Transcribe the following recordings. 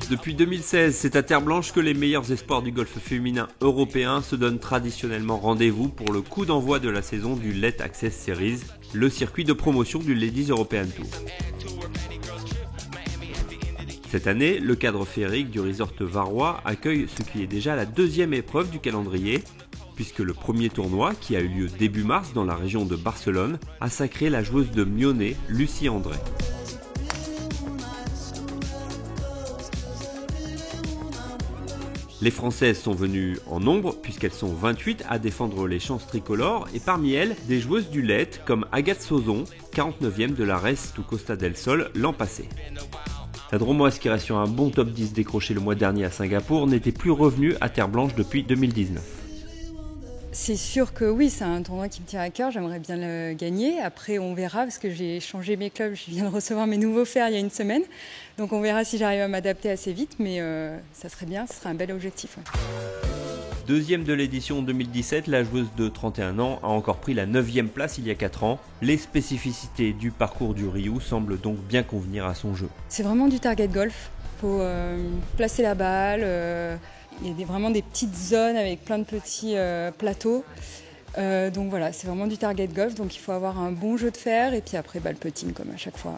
Depuis 2016, c'est à Terre Blanche que les meilleurs espoirs du golf féminin européen se donnent traditionnellement rendez-vous pour le coup d'envoi de la saison du Let Access Series, le circuit de promotion du Ladies European Tour. Cette année, le cadre féerique du resort varois accueille ce qui est déjà la deuxième épreuve du calendrier, puisque le premier tournoi, qui a eu lieu début mars dans la région de Barcelone, a sacré la joueuse de Mionnet, Lucie André. Les Françaises sont venues en nombre, puisqu'elles sont 28 à défendre les chances tricolores, et parmi elles, des joueuses du Let, comme Agathe Sauzon, 49e de la Race to Costa del Sol l'an passé. La Dromoise, qui reste sur un bon top 10 décroché le mois dernier à Singapour, n'était plus revenue à Terre Blanche depuis 2019. C'est sûr que oui, c'est un tournoi qui me tient à cœur, j'aimerais bien le gagner. Après, on verra, parce que j'ai changé mes clubs, je viens de recevoir mes nouveaux fers il y a une semaine. Donc on verra si j'arrive à m'adapter assez vite, mais ça serait bien, ce serait un bel objectif. Ouais. Deuxième de l'édition 2017, la joueuse de 31 ans a encore pris la 9e place il y a 4 ans. Les spécificités du parcours du Riu semblent donc bien convenir à son jeu. C'est vraiment du target golf, il faut placer la balle. Il y a vraiment des petites zones avec plein de petits plateaux. Donc voilà, c'est vraiment du target golf. Donc il faut avoir un bon jeu de fer et puis après le putting comme à chaque fois.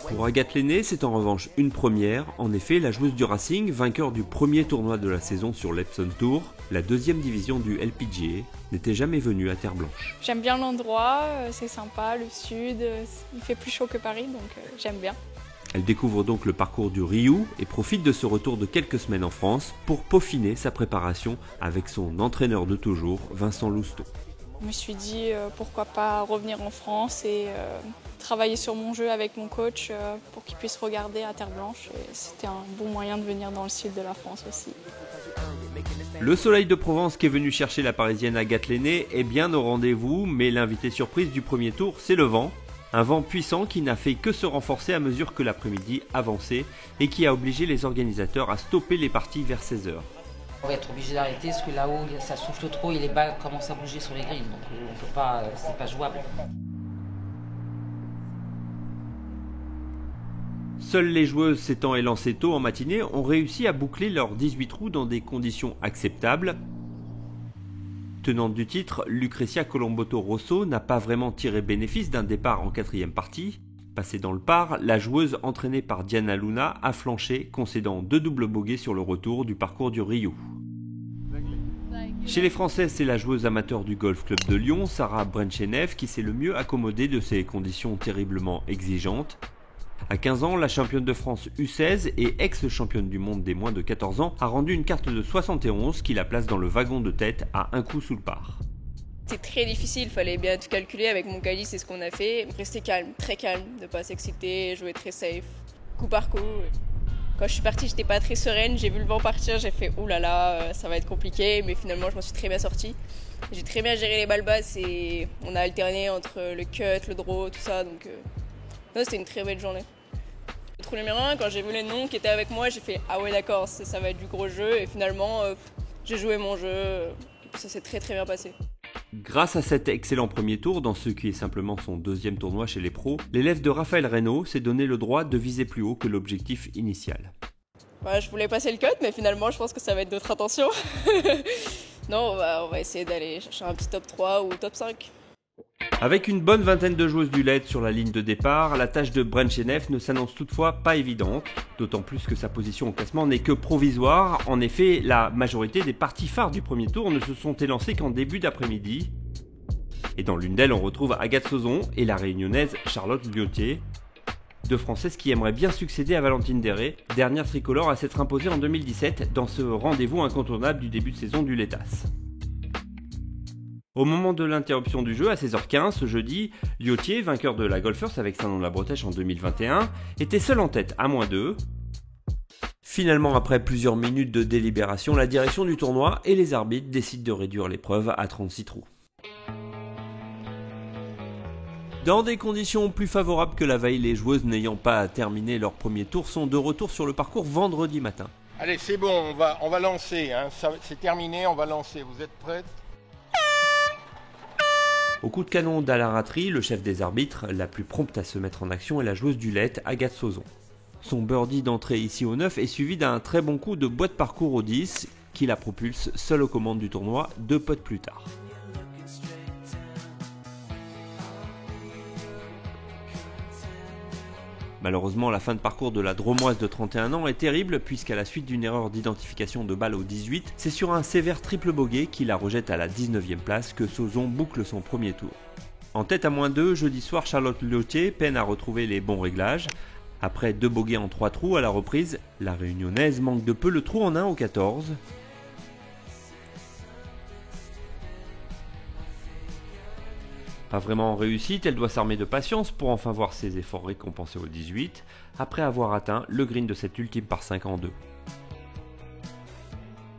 Pour Agathe Lenné, c'est en revanche une première. En effet, la joueuse du Racing, vainqueur du premier tournoi de la saison sur l'Epsom Tour, la deuxième division du LPGA, n'était jamais venue à Terre Blanche. J'aime bien l'endroit, c'est sympa, le sud, il fait plus chaud que Paris, donc j'aime bien. Elle découvre donc le parcours du Riu et profite de ce retour de quelques semaines en France pour peaufiner sa préparation avec son entraîneur de toujours, Vincent Lousteau. Je me suis dit pourquoi pas revenir en France et travailler sur mon jeu avec mon coach pour qu'il puisse regarder à Terre Blanche. Et c'était un bon moyen de venir dans le sud de la France aussi. Le soleil de Provence qui est venu chercher la parisienne Agathe Lenné est bien au rendez-vous, mais l'invité surprise du premier tour, c'est le vent. Un vent puissant qui n'a fait que se renforcer à mesure que l'après-midi avançait et qui a obligé les organisateurs à stopper les parties vers 16h. On va être obligé d'arrêter parce que là-haut ça souffle trop et les balles commencent à bouger sur les grilles, donc on peut pas, c'est pas jouable. Seules les joueuses s'étant élancées tôt en matinée ont réussi à boucler leurs 18 trous dans des conditions acceptables. Tenante du titre, Lucrezia Colomboto Rosso n'a pas vraiment tiré bénéfice d'un départ en 4e partie. Passée dans le par, la joueuse entraînée par Diana Luna a flanché, concédant 2 doubles bogeys sur le retour du parcours du Riu. Chez les Françaises, c'est la joueuse amateur du Golf Club de Lyon, Sarah Brenchenev, qui s'est le mieux accommodée de ces conditions terriblement exigeantes. À 15 ans, la championne de France U16 et ex-championne du monde des moins de 14 ans a rendu une carte de 71 qui la place dans le wagon de tête à un coup sous le par. C'est très difficile, il fallait bien tout calculer avec mon caddie, c'est ce qu'on a fait. Rester calme, très calme, ne pas s'exciter, jouer très safe, coup par coup. Quand je suis partie, j'étais pas très sereine, j'ai vu le vent partir, j'ai fait oh là là, ça va être compliqué, mais finalement je m'en suis très bien sortie. J'ai très bien géré les balles basses et on a alterné entre le cut, le draw, tout ça, donc non, c'était une très belle journée. Le trou numéro 1, quand j'ai vu les noms qui étaient avec moi, j'ai fait ah ouais d'accord, ça va être du gros jeu et finalement j'ai joué mon jeu et ça s'est très très bien passé. Grâce à cet excellent premier tour, dans ce qui est simplement son 2e tournoi chez les pros, l'élève de Raphaël Reynaud s'est donné le droit de viser plus haut que l'objectif initial. Je voulais passer le cut, mais finalement je pense que ça va être d'autres intentions. Non, on va essayer d'aller chercher un petit top 3 ou top 5. Avec une bonne vingtaine de joueuses du LED sur la ligne de départ, la tâche de Brenchenev ne s'annonce toutefois pas évidente, d'autant plus que sa position au classement n'est que provisoire. En effet, la majorité des parties phares du premier tour ne se sont élancées qu'en début d'après-midi. Et dans l'une d'elles, on retrouve Agathe Sauzon et la réunionnaise Charlotte Liotier, deux Françaises qui aimeraient bien succéder à Valentine Déré, dernière tricolore à s'être imposée en 2017 dans ce rendez-vous incontournable du début de saison du Letas. Au moment de l'interruption du jeu, à 16h15 ce jeudi, Liotier, vainqueur de la Golfers avec Salon de la Bretèche en 2021, était seul en tête à -2. Finalement, après plusieurs minutes de délibération, la direction du tournoi et les arbitres décident de réduire l'épreuve à 36 trous. Dans des conditions plus favorables que la veille, les joueuses n'ayant pas terminé leur premier tour sont de retour sur le parcours vendredi matin. Allez, c'est bon, on va lancer, hein. C'est terminé, on va lancer. Vous êtes prêtes ? Au coup de canon d'Alain Ratry, le chef des arbitres, la plus prompte à se mettre en action est la joueuse du Let, Agathe Sauzon. Son birdie d'entrée ici au 9 est suivi d'un très bon coup de bois de parcours au 10 qui la propulse seule aux commandes du tournoi 2 putts plus tard. Malheureusement, la fin de parcours de la Dromoise de 31 ans est terrible puisqu'à la suite d'une erreur d'identification de balle au 18, c'est sur un sévère triple bogey qui la rejette à la 19e place que Sauzon boucle son premier tour. En tête à -2, jeudi soir, Charlotte Lotier peine à retrouver les bons réglages. Après 2 bogeys en 3 trous à la reprise, la réunionnaise manque de peu le trou en 1 au 14. Pas vraiment en réussite, elle doit s'armer de patience pour enfin voir ses efforts récompensés au 18, après avoir atteint le green de cette ultime par 5 en 2.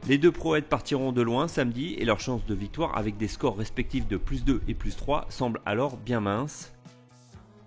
Les deux proètes partiront de loin samedi et leurs chances de victoire avec des scores respectifs de +2 et +3 semblent alors bien minces.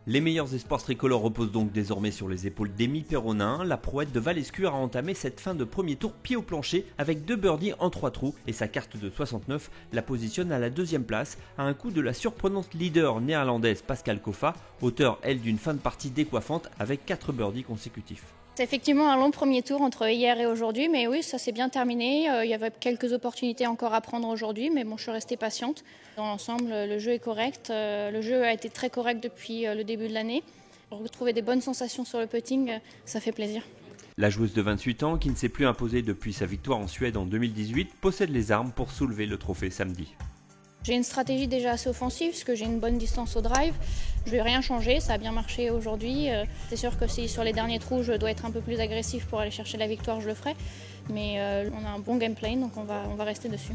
Les meilleurs espoirs tricolores reposent donc désormais sur les épaules d'Amy Perronin. La prouette de Valescure a entamé cette fin de premier tour pied au plancher avec 2 birdies en 3 trous et sa carte de 69 la positionne à la 2e place à un coup de la surprenante leader néerlandaise Pascal Koffa, auteur elle d'une fin de partie décoiffante avec 4 birdies consécutifs. C'est effectivement un long premier tour entre hier et aujourd'hui, mais oui, ça s'est bien terminé. Il y avait quelques opportunités encore à prendre aujourd'hui, mais bon, je suis restée patiente. Dans l'ensemble, le jeu est correct. Le jeu a été très correct depuis le début de l'année. Retrouver des bonnes sensations sur le putting, ça fait plaisir. La joueuse de 28 ans, qui ne s'est plus imposée depuis sa victoire en Suède en 2018, possède les armes pour soulever le trophée samedi. J'ai une stratégie déjà assez offensive, parce que j'ai une bonne distance au drive. Je ne vais rien changer, ça a bien marché aujourd'hui. C'est sûr que si sur les derniers trous, je dois être un peu plus agressif pour aller chercher la victoire, je le ferai. Mais on a un bon gameplay, donc on va rester dessus.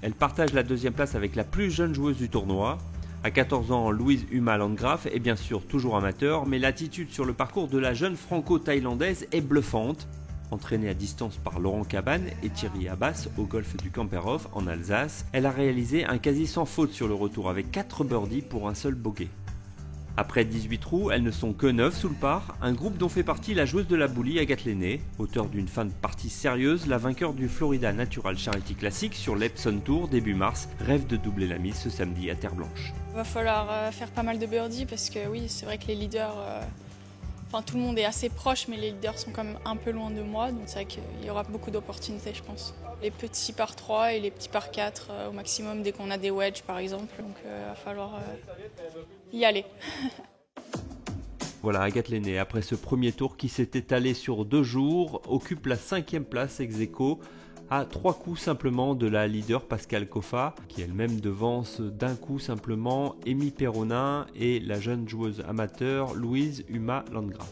Elle partage la 2e place avec la plus jeune joueuse du tournoi. À 14 ans, Louise Huma Landgraf est bien sûr toujours amateur, mais l'attitude sur le parcours de la jeune franco-thaïlandaise est bluffante. Entraînée à distance par Laurent Cabane et Thierry Abbas au golf du Camperhof en Alsace, elle a réalisé un quasi sans faute sur le retour avec 4 birdies pour un seul bogey. Après 18 trous, elles ne sont que 9 sous le par, un groupe dont fait partie la joueuse de la Boulie Agathe Lenné, auteur d'une fin de partie sérieuse, la vainqueur du Florida Natural Charity Classic sur l'Epson Tour début mars, rêve de doubler la mise ce samedi à Terre Blanche. Il va falloir faire pas mal de birdies parce que oui, c'est vrai que les leaders... tout le monde est assez proche, mais les leaders sont quand même un peu loin de moi, donc c'est vrai qu'il y aura beaucoup d'opportunités, je pense. Les petits par 3 et les petits par 4 au maximum dès qu'on a des wedges par exemple, donc il va falloir y aller. Voilà, Agathe Lenné, après ce premier tour qui s'est étalé sur 2 jours, occupe la 5e place ex aequo, à 3 coups simplement de la leader Pascal Koffa, qui elle-même devance d'un coup simplement Amy Perronin et la jeune joueuse amateur Louise Huma Landgraf.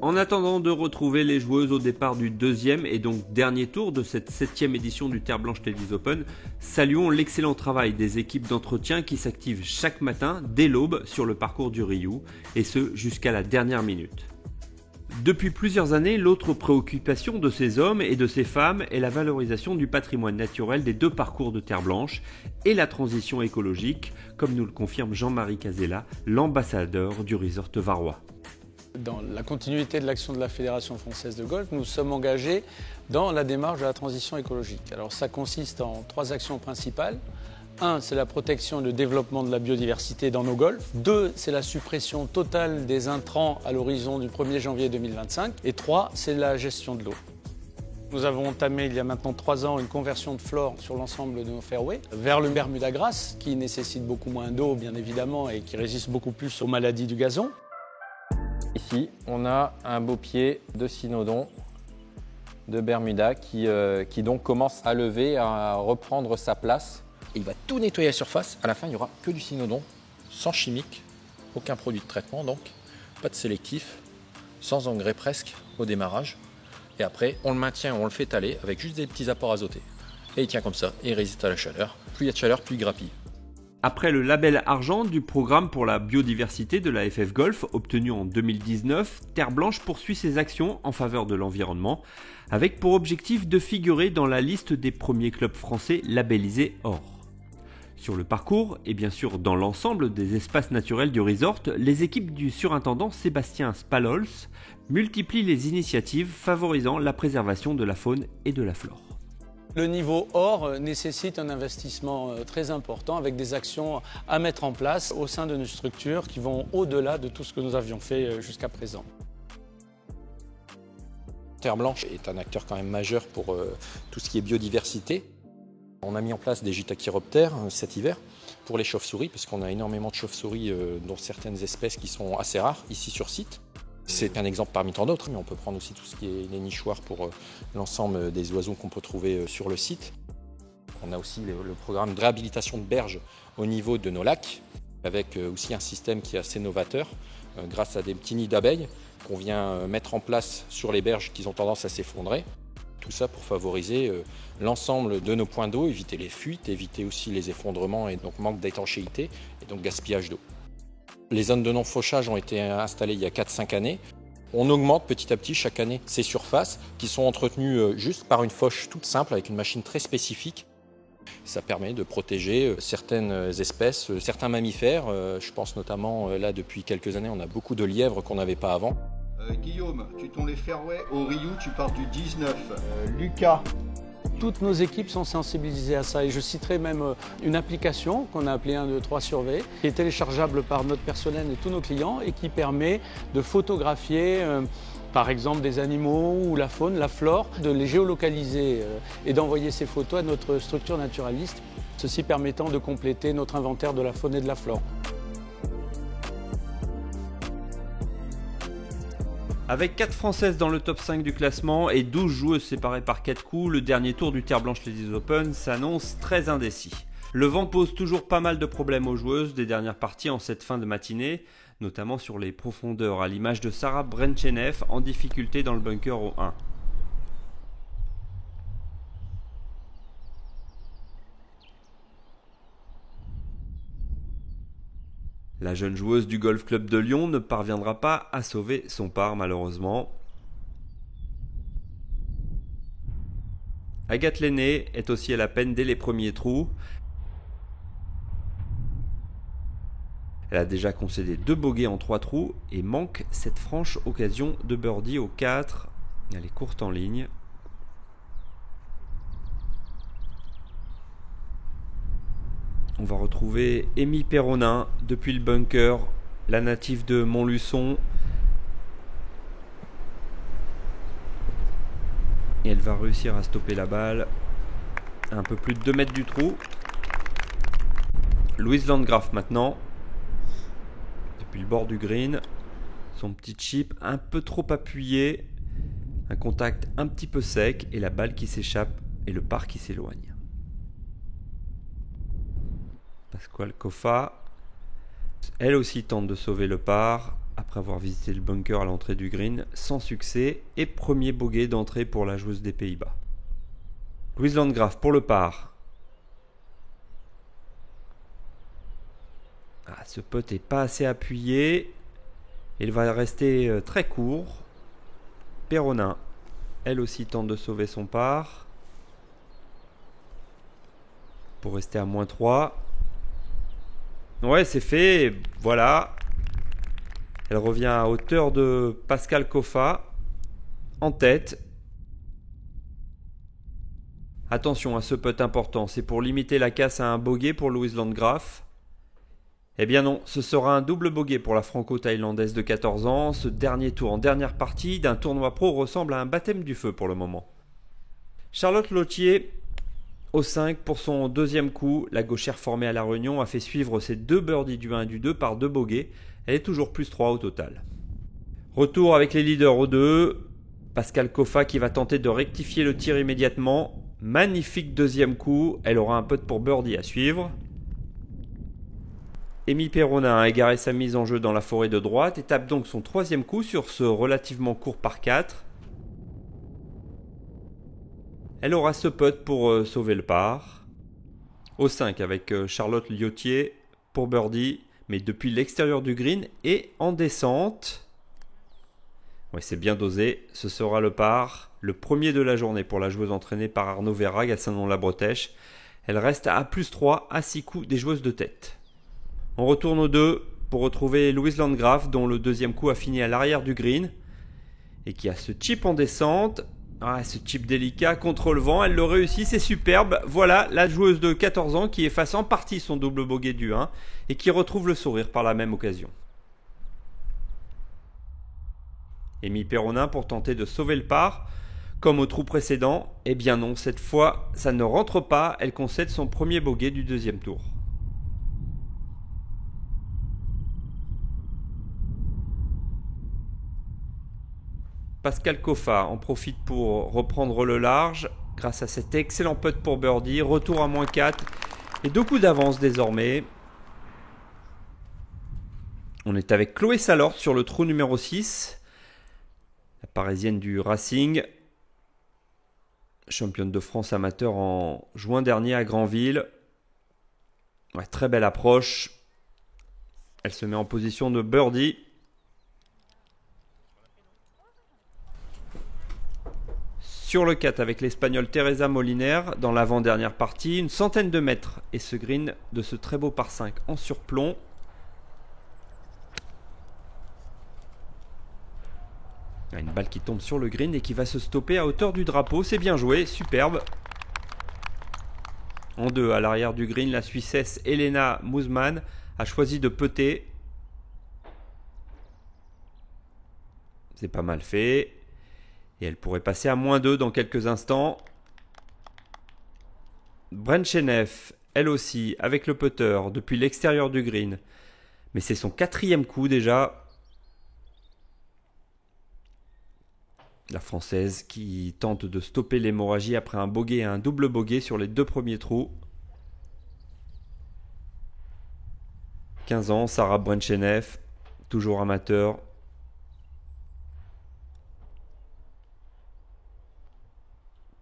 En attendant de retrouver les joueuses au départ du 2e et donc dernier tour de cette 7e édition du Terre Blanche Ladies Open, saluons l'excellent travail des équipes d'entretien qui s'activent chaque matin dès l'aube sur le parcours du Riu, et ce jusqu'à la dernière minute. Depuis plusieurs années, l'autre préoccupation de ces hommes et de ces femmes est la valorisation du patrimoine naturel des 2 parcours de Terre Blanche et la transition écologique, comme nous le confirme Jean-Marie Casella, l'ambassadeur du resort varois. Dans la continuité de l'action de la Fédération française de golf, nous sommes engagés dans la démarche de la transition écologique. Alors ça consiste en 3 actions principales. 1, c'est la protection et le développement de la biodiversité dans nos golfs. 2, c'est la suppression totale des intrants à l'horizon du 1er janvier 2025. Et 3, c'est la gestion de l'eau. Nous avons entamé il y a maintenant 3 ans une conversion de flore sur l'ensemble de nos fairways vers le Bermuda Grass, qui nécessite beaucoup moins d'eau bien évidemment et qui résiste beaucoup plus aux maladies du gazon. Ici, on a un beau pied de cynodon de Bermuda qui donc commence à lever, à reprendre sa place. Il va tout nettoyer à la surface. À la fin, il n'y aura que du cynodon, sans chimique, aucun produit de traitement, donc pas de sélectif, sans engrais presque au démarrage. Et après, on le maintient, on le fait étaler avec juste des petits apports azotés. Et il tient comme ça, et il résiste à la chaleur. Plus il y a de chaleur, plus il grappille. Après le label argent du programme pour la biodiversité de la FF Golf obtenu en 2019, Terre Blanche poursuit ses actions en faveur de l'environnement avec pour objectif de figurer dans la liste des premiers clubs français labellisés or. Sur le parcours et bien sûr dans l'ensemble des espaces naturels du resort, les équipes du surintendant Sébastien Spalols multiplient les initiatives favorisant la préservation de la faune et de la flore. Le niveau or nécessite un investissement très important avec des actions à mettre en place au sein de nos structures qui vont au-delà de tout ce que nous avions fait jusqu'à présent. Terre Blanche est un acteur quand même majeur pour tout ce qui est biodiversité. On a mis en place des gîtes à chiroptères cet hiver pour les chauves-souris, parce qu'on a énormément de chauves-souris, dont certaines espèces qui sont assez rares ici sur site. C'est un exemple parmi tant d'autres, mais on peut prendre aussi tout ce qui est les nichoirs pour l'ensemble des oiseaux qu'on peut trouver sur le site. On a aussi le programme de réhabilitation de berges au niveau de nos lacs, avec aussi un système qui est assez novateur, grâce à des petits nids d'abeilles qu'on vient mettre en place sur les berges qui ont tendance à s'effondrer. Tout ça pour favoriser l'ensemble de nos points d'eau, éviter les fuites, éviter aussi les effondrements et donc manque d'étanchéité et donc gaspillage d'eau. Les zones de non-fauchage ont été installées il y a 4-5 années. On augmente petit à petit chaque année ces surfaces qui sont entretenues juste par une fauche toute simple avec une machine très spécifique. Ça permet de protéger certaines espèces, certains mammifères. Je pense notamment, là depuis quelques années, on a beaucoup de lièvres qu'on n'avait pas avant. Guillaume, tu tournes les fairways. Au Ryu, tu pars du 19. Lucas. Toutes nos équipes sont sensibilisées à ça et je citerai même une application qu'on a appelée 1, 2, 3 Survey qui est téléchargeable par notre personnel et tous nos clients et qui permet de photographier par exemple des animaux ou la faune, la flore, de les géolocaliser et d'envoyer ces photos à notre structure naturaliste, ceci permettant de compléter notre inventaire de la faune et de la flore. Avec 4 Françaises dans le top 5 du classement et 12 joueuses séparées par 4 coups, le dernier tour du Terre Blanche Ladies Open s'annonce très indécis. Le vent pose toujours pas mal de problèmes aux joueuses des dernières parties en cette fin de matinée, notamment sur les profondeurs, à l'image de Sarah Brentchenev en difficulté dans le bunker au 1. La jeune joueuse du Golf Club de Lyon ne parviendra pas à sauver son par malheureusement. Agathe Lenné est aussi à la peine dès les premiers trous. Elle a déjà concédé 2 bogeys en 3 trous et manque cette franche occasion de birdie au 4. Elle est courte en ligne. On va retrouver Amy Perronin depuis le bunker, la native de Montluçon. Et elle va réussir à stopper la balle à un peu plus de 2 mètres du trou. Louise Landgraf maintenant. Depuis le bord du green. Son petit chip un peu trop appuyé. Un contact un petit peu sec et la balle qui s'échappe et le par qui s'éloigne. Pasquale Coffa, elle aussi tente de sauver le par après avoir visité le bunker à l'entrée du green sans succès et premier bogey d'entrée pour la joueuse des Pays-Bas. Louise Landgraf pour le par. Ce putt n'est pas assez appuyé, il va rester très court. Perronin, elle aussi tente de sauver son par pour rester à -3. Ouais, c'est fait, voilà. Elle revient à hauteur de Pasquale Coffa, en tête. Attention à ce putt important, c'est pour limiter la casse à un bogey pour Louise Landgraf. Eh bien non, ce sera un double bogey pour la franco-thaïlandaise de 14 ans. Ce dernier tour en dernière partie d'un tournoi pro ressemble à un baptême du feu pour le moment. Charlotte Lautier, au 5 pour son deuxième coup, la gauchère formée à La Réunion a fait suivre ses 2 birdies du 1 et du 2 par 2 bogeys. Elle est toujours +3 au total. Retour avec les leaders au 2. Pasquale Coffa qui va tenter de rectifier le tir immédiatement. Magnifique deuxième coup, elle aura un putt pour birdie à suivre. Amy Perronin a égaré sa mise en jeu dans la forêt de droite et tape donc son 3e coup sur ce relativement court par 4. Elle aura ce putt pour sauver le par. Au 5 avec Charlotte Lautier pour birdie, mais depuis l'extérieur du green et en descente. Ouais, c'est bien dosé. Ce sera le par, le premier de la journée pour la joueuse entraînée par Arnaud Verrag à Saint-Nom-la-Bretèche. Elle reste à +3 à 6 coups des joueuses de tête. On retourne au 2 pour retrouver Louise Landgraf dont le deuxième coup a fini à l'arrière du green et qui a ce chip en descente. Ah, ce chip délicat contre le vent, elle le réussit, c'est superbe. Voilà la joueuse de 14 ans qui efface en partie son double bogey du 1 et qui retrouve le sourire par la même occasion. Amy Perronin pour tenter de sauver le par. Comme au trou précédent, eh bien non, cette fois, ça ne rentre pas, elle concède son premier bogey du deuxième tour. Pascal Coffa en profite pour reprendre le large grâce à cet excellent putt pour birdie. Retour à -4 et 2 coups d'avance désormais. On est avec Chloé Salorte sur le trou numéro 6. La parisienne du Racing. Championne de France amateur en juin dernier à Granville. Ouais, très belle approche. Elle se met en position de birdie. Sur le 4 avec l'Espagnole Teresa Moliner dans l'avant-dernière partie, une centaine de mètres et ce green de ce très beau par 5 en surplomb. Une balle qui tombe sur le green et qui va se stopper à hauteur du drapeau, c'est bien joué, superbe. En 2 à l'arrière du green, la Suissesse Elena Mouzman a choisi de putter. C'est pas mal fait. Et elle pourrait passer à -2 dans quelques instants. Brenchenev, elle aussi, avec le putter depuis l'extérieur du green. Mais c'est son 4e coup déjà. La Française qui tente de stopper l'hémorragie après un bogey et un double bogey sur les 2 premiers trous. 15 ans, Sarah Brenchenev, toujours amateur.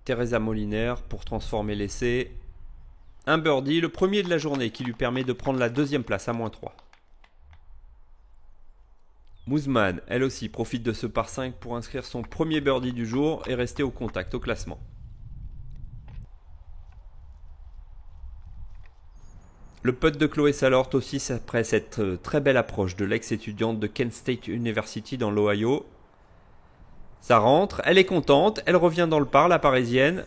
Teresa Moliner pour transformer l'essai. Un birdie, le premier de la journée qui lui permet de prendre la 2e place à -3. Mouzman, elle aussi, profite de ce par 5 pour inscrire son premier birdie du jour et rester au contact au classement. Le putt de Chloé Salorte aussi après cette très belle approche de l'ex-étudiante de Kent State University dans l'Ohio. Ça rentre, elle est contente, elle revient dans le par, la parisienne.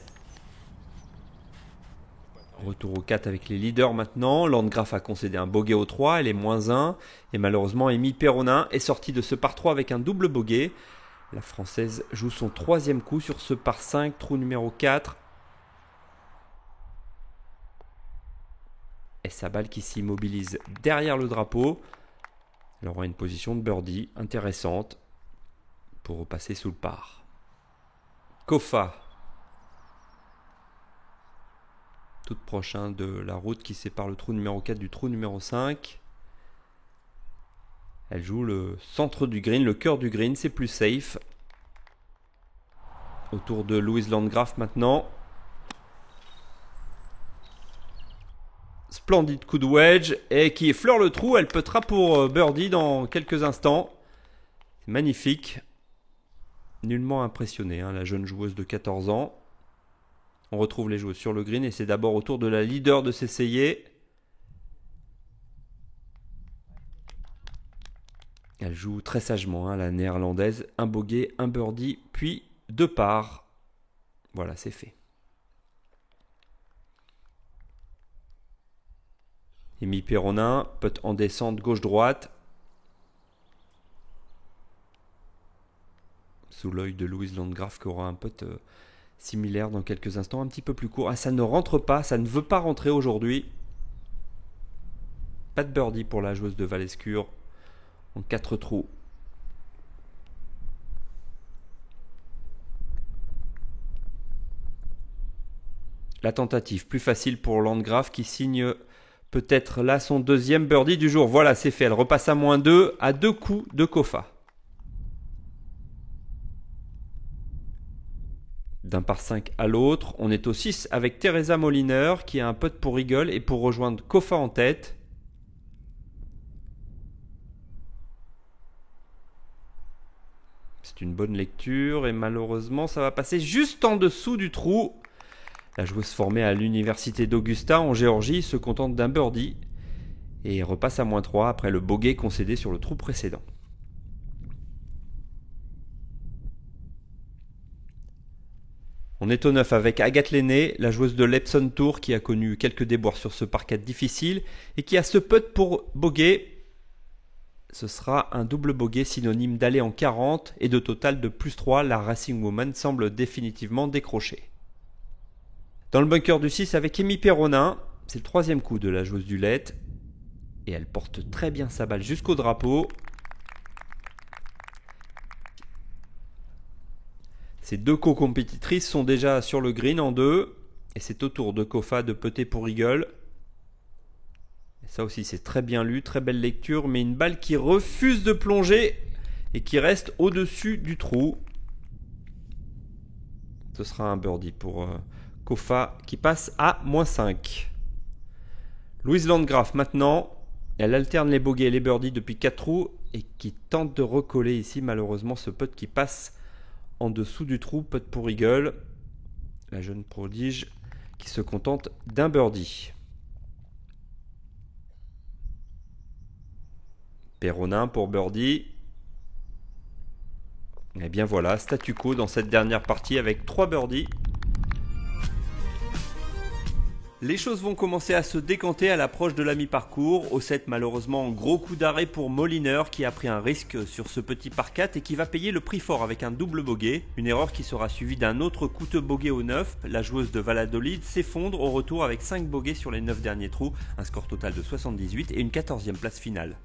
Retour au 4 avec les leaders maintenant. Landgraf a concédé un bogey au 3, elle est -1. Et malheureusement, Amy Perronin est sortie de ce par 3 avec un double bogey. La Française joue son 3e coup sur ce par 5, trou numéro 4. Et sa balle qui s'immobilise derrière le drapeau. Elle aura une position de birdie intéressante pour repasser sous le par. Coffa, toute proche de la route qui sépare le trou numéro 4 du trou numéro 5. Elle joue le centre du green, le cœur du green, c'est plus safe. Autour de Louise Landgraf maintenant. Splendide coup de wedge et qui effleure le trou, elle puttera pour birdie dans quelques instants. Magnifique. Nullement impressionnée, la jeune joueuse de 14 ans. On retrouve les joueuses sur le green et c'est d'abord au tour de la leader de s'essayer. Elle joue très sagement, la néerlandaise. Un bogey, un birdie, puis 2 pars. Voilà, c'est fait. Amy Perronin, putt en descente gauche-droite. Sous l'œil de Louise Landgraf qui aura un putt similaire dans quelques instants, un petit peu plus court. Ah, ça ne rentre pas, ça ne veut pas rentrer aujourd'hui. Pas de birdie pour la joueuse de Valescure en 4 trous. La tentative plus facile pour Landgraf qui signe peut-être là son 2e birdie du jour. Voilà, c'est fait. Elle repasse à -2 à 2 coups de Coffa. D'un par 5 à l'autre, on est au 6 avec Teresa Moliner qui a un putt pour eagle et pour rejoindre Coffa en tête. C'est une bonne lecture et malheureusement ça va passer juste en dessous du trou. La joueuse formée à l'université d'Augusta en Géorgie se contente d'un birdie et repasse à -3 après le bogey concédé sur le trou précédent. On est au 9 avec Agathe Lenné, la joueuse de l'Epsom Tour qui a connu quelques déboires sur ce parquet difficile et qui a ce putt pour bogey. Ce sera un double bogey synonyme d'aller en 40 et de total de +3. La Racing Woman semble définitivement décrocher. Dans le bunker du 6 avec Amy Perronin, c'est le 3e coup de la joueuse du LED et elle porte très bien sa balle jusqu'au drapeau. Ces deux co-compétitrices sont déjà sur le green en 2 et c'est au tour de Kofa de putter pour eagle. Et ça aussi c'est très bien lu, très belle lecture, mais une balle qui refuse de plonger et qui reste au-dessus du trou. Ce sera un birdie pour Kofa qui passe à -5. Louise Landgraf maintenant, elle alterne les bogeys et les birdies depuis 4 trous et qui tente de recoller ici malheureusement ce putt qui passe en dessous du trou, putt pour eagle. La jeune prodige qui se contente d'un birdie. Perronin pour birdie. Et bien voilà, statu quo dans cette dernière partie avec 3 birdies. Les choses vont commencer à se décanter à l'approche de la mi-parcours. Au 7, malheureusement, gros coup d'arrêt pour Moliner qui a pris un risque sur ce petit par 4 et qui va payer le prix fort avec un double bogey. Une erreur qui sera suivie d'un autre coûteux bogey au 9. La joueuse de Valladolid s'effondre au retour avec 5 bogeys sur les 9 derniers trous, un score total de 78 et une 14e place finale.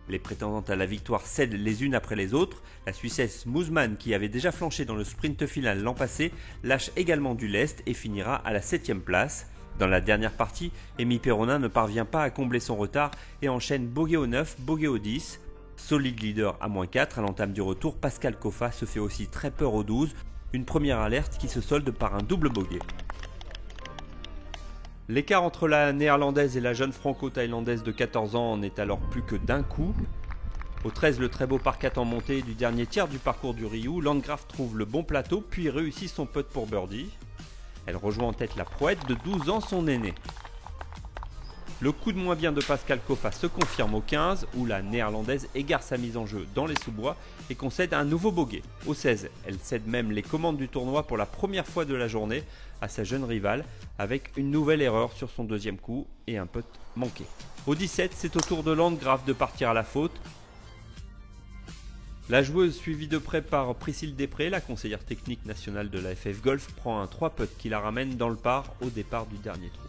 Les prétendantes à la victoire cèdent les unes après les autres. La Suissesse Moosman, qui avait déjà flanché dans le sprint final l'an passé, lâche également du lest et finira à la 7e place. Dans la dernière partie, Amy Perronin ne parvient pas à combler son retard et enchaîne bogey au 9, bogey au 10. Solide leader à -4 à l'entame du retour, Pascal Kofa se fait aussi très peur au 12. Une première alerte qui se solde par un double bogey. L'écart entre la néerlandaise et la jeune franco-thaïlandaise de 14 ans en est alors plus que d'un coup. Au 13, le très beau par 4 en montée du dernier tiers du parcours du Ryu, Landgraf trouve le bon plateau puis réussit son putt pour birdie. Elle rejoint en tête la prouette de 12 ans, son aîné. Le coup de moins bien de Pascal Kofa se confirme au 15, où la néerlandaise égare sa mise en jeu dans les sous-bois et concède un nouveau bogey. Au 16, elle cède même les commandes du tournoi pour la première fois de la journée à sa jeune rivale, avec une nouvelle erreur sur son deuxième coup et un putt manqué. Au 17, c'est au tour de Landgraf de partir à la faute. La joueuse, suivie de près par Priscille Després, la conseillère technique nationale de la FF Golf, prend un 3 putt qui la ramène dans le par au départ du dernier trou.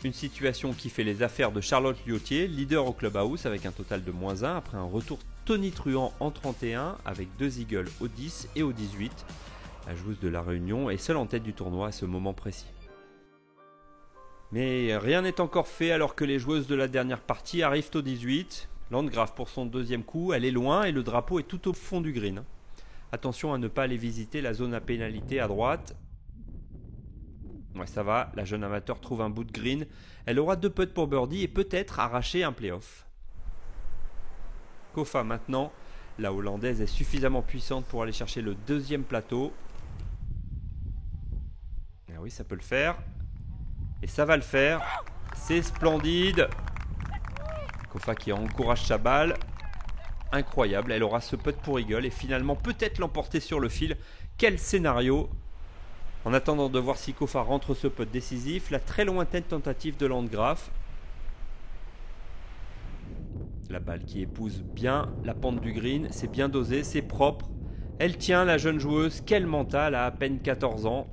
Une situation qui fait les affaires de Charlotte Liotier, leader au clubhouse avec un total de -1 après un retour tonitruant en 31 avec 2 eagles au 10 et au 18. La joueuse de la Réunion est seule en tête du tournoi à ce moment précis. Mais rien n'est encore fait alors que les joueuses de la dernière partie arrivent au 18. Landgraf pour son deuxième coup, elle est loin et le drapeau est tout au fond du green. Attention à ne pas aller visiter la zone à pénalité à droite. Ouais, ça va, la jeune amateur trouve un bout de green. Elle aura 2 putts pour birdie et peut-être arracher un playoff. Kofa maintenant, la hollandaise est suffisamment puissante pour aller chercher le deuxième plateau. Ah oui, ça peut le faire. Et ça va le faire. C'est splendide. Kofa qui encourage sa balle. Incroyable, elle aura ce putt pour eagle et finalement peut-être l'emporter sur le fil. Quel scénario! En attendant de voir si Kofa rentre ce putt décisif, la très lointaine tentative de Landgraf. La balle qui épouse bien la pente du green, c'est bien dosé, c'est propre. Elle tient la jeune joueuse, quel mental à peine 14 ans.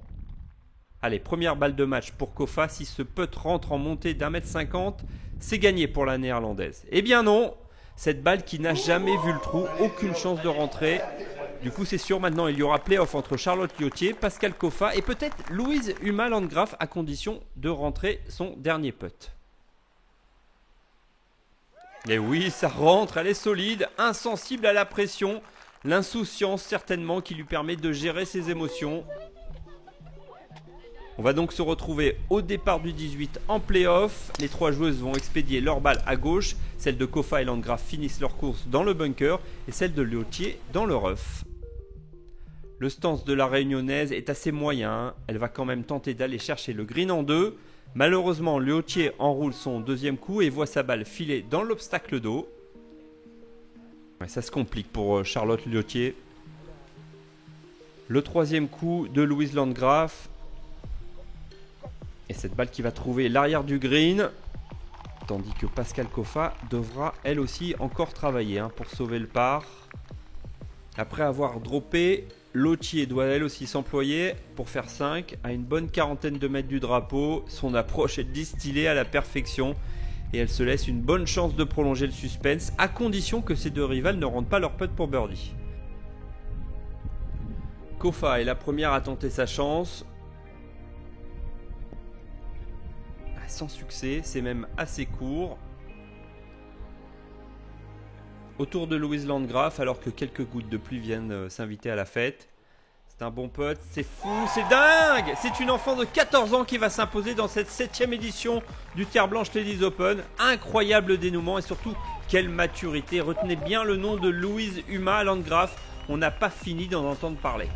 Allez, première balle de match pour Kofa, si ce putt rentre en montée d'1,50 m, c'est gagné pour la néerlandaise. Eh bien non, cette balle qui n'a jamais vu le trou, aucune chance de rentrer. Du coup c'est sûr, maintenant il y aura play-off entre Charlotte Liotier, Pascal Kofa et peut-être Louise Huma Landgraf à condition de rentrer son dernier putt. Et oui, ça rentre, elle est solide, insensible à la pression, l'insouciance certainement qui lui permet de gérer ses émotions. On va donc se retrouver au départ du 18 en play-off. Les 3 joueuses vont expédier leur balle à gauche. Celles de Kofa et Landgraf finissent leur course dans le bunker et celle de Liotier dans le rough. Le stance de la réunionnaise est assez moyen. Elle va quand même tenter d'aller chercher le green en 2. Malheureusement, Liotier enroule son deuxième coup et voit sa balle filer dans l'obstacle d'eau. Ouais, ça se complique pour Charlotte Liotier. Le troisième coup de Louise Landgraf. Et cette balle qui va trouver l'arrière du green. Tandis que Pascal Koffa devra elle aussi encore travailler pour sauver le par. Après avoir droppé, Lottier doit elle aussi s'employer pour faire 5 à une bonne quarantaine de mètres du drapeau. Son approche est distillée à la perfection et elle se laisse une bonne chance de prolonger le suspense à condition que ses deux rivales ne rendent pas leur putt pour birdie. Koffa est la première à tenter sa chance. Sans succès, c'est même assez court. Autour de Louise Landgraf, alors que quelques gouttes de pluie viennent s'inviter à la fête. C'est un bon putt, c'est fou, c'est dingue! C'est une enfant de 14 ans qui va s'imposer dans cette 7e édition du Terre Blanche Ladies Open. Incroyable dénouement et surtout, quelle maturité. Retenez bien le nom de Louise Huma Landgraf. On n'a pas fini d'en entendre parler.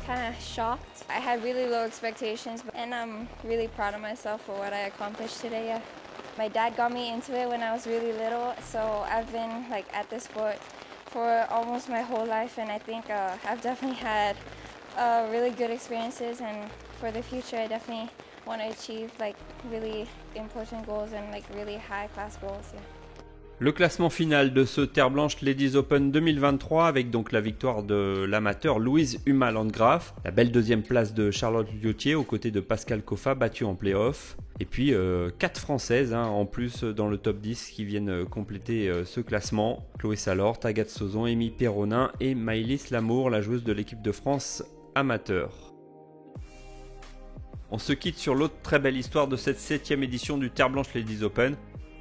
Kind of shocked. I had really low expectations, and I'm really proud of myself for what I accomplished today. Yeah. My dad got me into it when I was really little, so I've been at this sport for almost my whole life, and I think I've definitely had really good experiences, and for the future I definitely want to achieve really important goals and really high class goals. Yeah. Le classement final de ce Terre Blanche Ladies Open 2023 avec donc la victoire de l'amateur Louise Huma Landgraf, la belle deuxième place de Charlotte Lottier aux côtés de Pascal Koffa battu en play-off, et puis 4 Françaises en plus dans le top 10 qui viennent compléter ce classement. Chloé Salor, Agathe Sauzon, Amy Perronin et Maëlys Lamour, la joueuse de l'équipe de France amateur. On se quitte sur l'autre très belle histoire de cette 7e édition du Terre Blanche Ladies Open.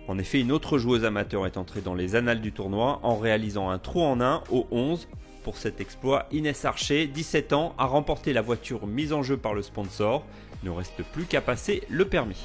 En effet, une autre joueuse amateur est entrée dans les annales du tournoi en réalisant un trou en 1 au 11. Pour cet exploit, Inès Archer, 17 ans, a remporté la voiture mise en jeu par le sponsor. Il ne reste plus qu'à passer le permis.